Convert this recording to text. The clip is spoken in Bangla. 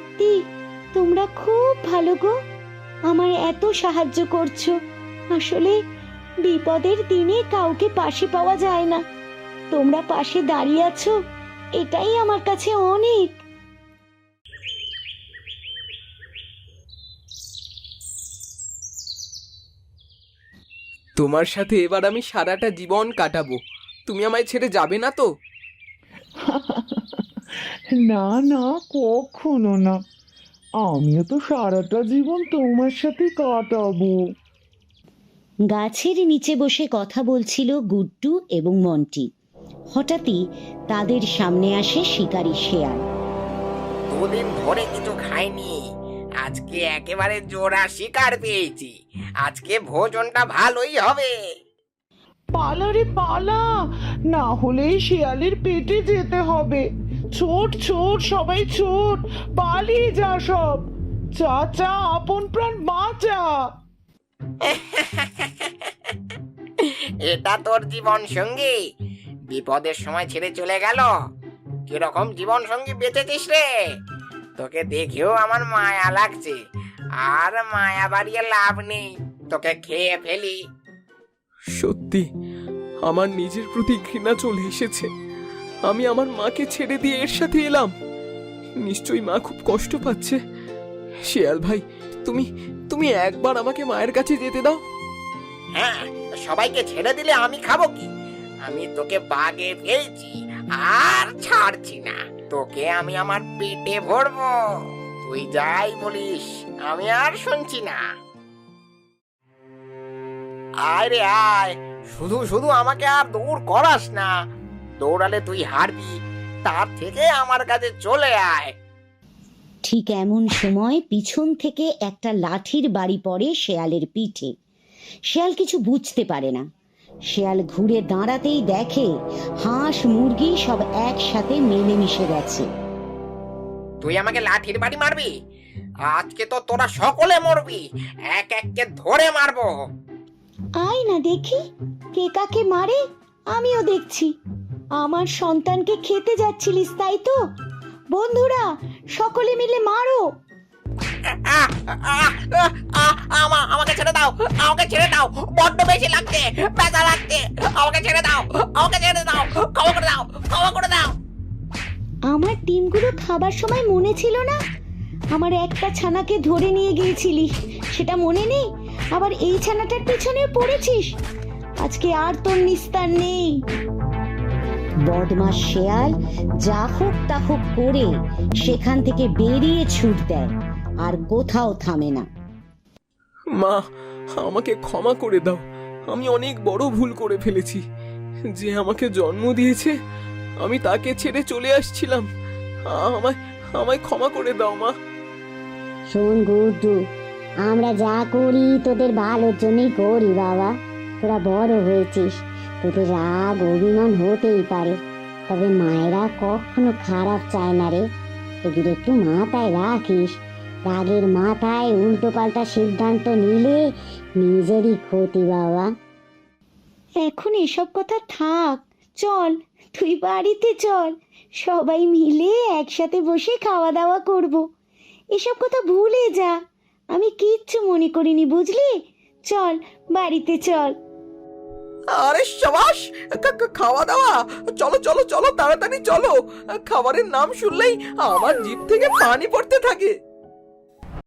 সত্যি তোমরা খুব ভালো গো, আমার এত সাহায্য করছো। আসলে বিপদের দিনে কাউকে পাশে পাওয়া যায় না, তোমরা পাশে দাঁড়িয়ে আছো, এটাই আমার কাছে অনেক। তোমার সাথে এবার আমি সারাটা জীবন কাটাবো, তুমি আমায় ছেড়ে যাবে না তো? না না, কখনো না। আমিও তো সারাটা জীবন তোমার সাথে কাটাবো। গাছের নিচে বসে কথা বলছিল গুড্ডু এবং মন্টি। হঠাৎই তাদের সামনে আসে শিকারী শেয়াল। দুদিন ধরে কিছু খাইনি, আজকে একেবারে জোড়া শিকার পেয়েছি। আজকে ভোজনটা ভালোই হবে। পালা রে পালা, না হলে এই শিয়ালের পেটে যেতে হবে। ছোট ছোট সবাই ছোট, পালিয়ে যা সব। চাচা, আপন প্রাণ বাঁচা। এটা তোর জীবন সঙ্গী, বিপদের সময় ছেড়ে চলে গেল। কিরকম জীবন সঙ্গী বেঁচেছিস রে? তোকে দেখেও আমার মায়া লাগছে, আর মায়া বাড়িয়ে লাভ নেই, তোকে খেয়ে ফেলি। সত্যি আমার নিজের প্রতি ঘৃণা চলে এসেছে। আমি আমার মাকে ছেড়ে দিয়ে এর সাথে এলাম, নিশ্চয়ই মা খুব কষ্ট পাচ্ছে। শিয়াল ভাই, তুমি তুমি একবার আমাকে মায়ের কাছে যেতে দাও। হ্যাঁ, সবাইকে ছেড়ে দিলে আমি খাবো কি? আমি তোকে বাগে ফেলছি, আর ছাড়ছি না। তোকে আমি আমার পেটে ভরবো, তুই যাই বলিস আমি আর শুনছি না। আয় রে আয়, শুধু শুধু আমাকে আর দৌড় করাস না। দৌড়ালে তুই হারবি, তার থেকে আমার কাছে চলে আয়। ঠিক এমন সময় পিছন থেকে একটা লাঠির বাড়ি পড়ে শেয়ালের পিঠে। শেয়াল কিছু বুঝতে পারে না। শেয়াল ঘুরে দাঁড়াতেই দেখে হাঁস মুরগি সব একসাথে মিলেমিশে গেছে। তুই আমাকে লাঠির বাড়ি মারবি? আজকে তো তোরা সকলে মরবি, এক এককে ধরে মারবো। আয় না দেখি কে কাকে মারে, আমিও দেখছি। আমার সন্তানকে খেতে যাচ্ছিলিস তাই তো? বন্ধুরা সকলে মিলে মারো। আমাকে ছেড়ে দাও, আমাকে ছেড়ে দাও, বড্ড বেশি লাগছে, ব্যথা লাগছে। আমাকে ছেড়ে দাও, আমাকে ছেড়ে দাও, ক্ষমা করে দাও, ক্ষমা করে দাও। আমার ডিমগুলো খাবার সময় মনে ছিল না? আমার একটা ছানাকে ধরে নিয়ে গিয়েছিলিস, সেটা মনে নেই? আবার এই ছানাটার পেছনে পড়েছিস। আজকে আর তোর নিস্তার নেই। বদমাস শেয়াল যা হোক তা হোক করে সেখান থেকে বেরিয়ে ছুট দেয়, আর কোথাও থামে না। মা, আমাকে ক্ষমা করে দাও, আমি অনেক বড় ভুল করে ফেলেছি। যে আমাকে জন্ম দিয়েছে, আমি তাকে ছেড়ে চলে আসছিলাম। আমায় আমায় ক্ষমা করে দাও মা। শোন গুড্ডু, আমরা যা করি তোদের ভালোর জন্যই করি বাবা। তোরা বড় হয়েছিস, তোদের রাগ অভিমান হতেই পারে, তবে মায়েরা কখনো খারাপ চায় না রে। এগুলো একটু মাথায় রাখিস। রাগের মাথায় উল্টো পাল্টা সিদ্ধান্ত নিলে নিজেরই ক্ষতি বাবা। এখন এসব কথা থাক, চল তুই বাড়িতে চল, সবাই মিলে একসাথে বসে খাওয়া দাওয়া করব। এসব কথা ভুলে যা, আমি কিচ্ছু মনে করিনি, বুঝলি? চল বাড়িতে চল। আরে সাবাস, খাওয়া দাওয়া, চলো চলো চলো, তাড়াতাড়ি চলো। খাবারের নাম শুনলেই আমার জিভ থেকে পানি পড়তে থাকে।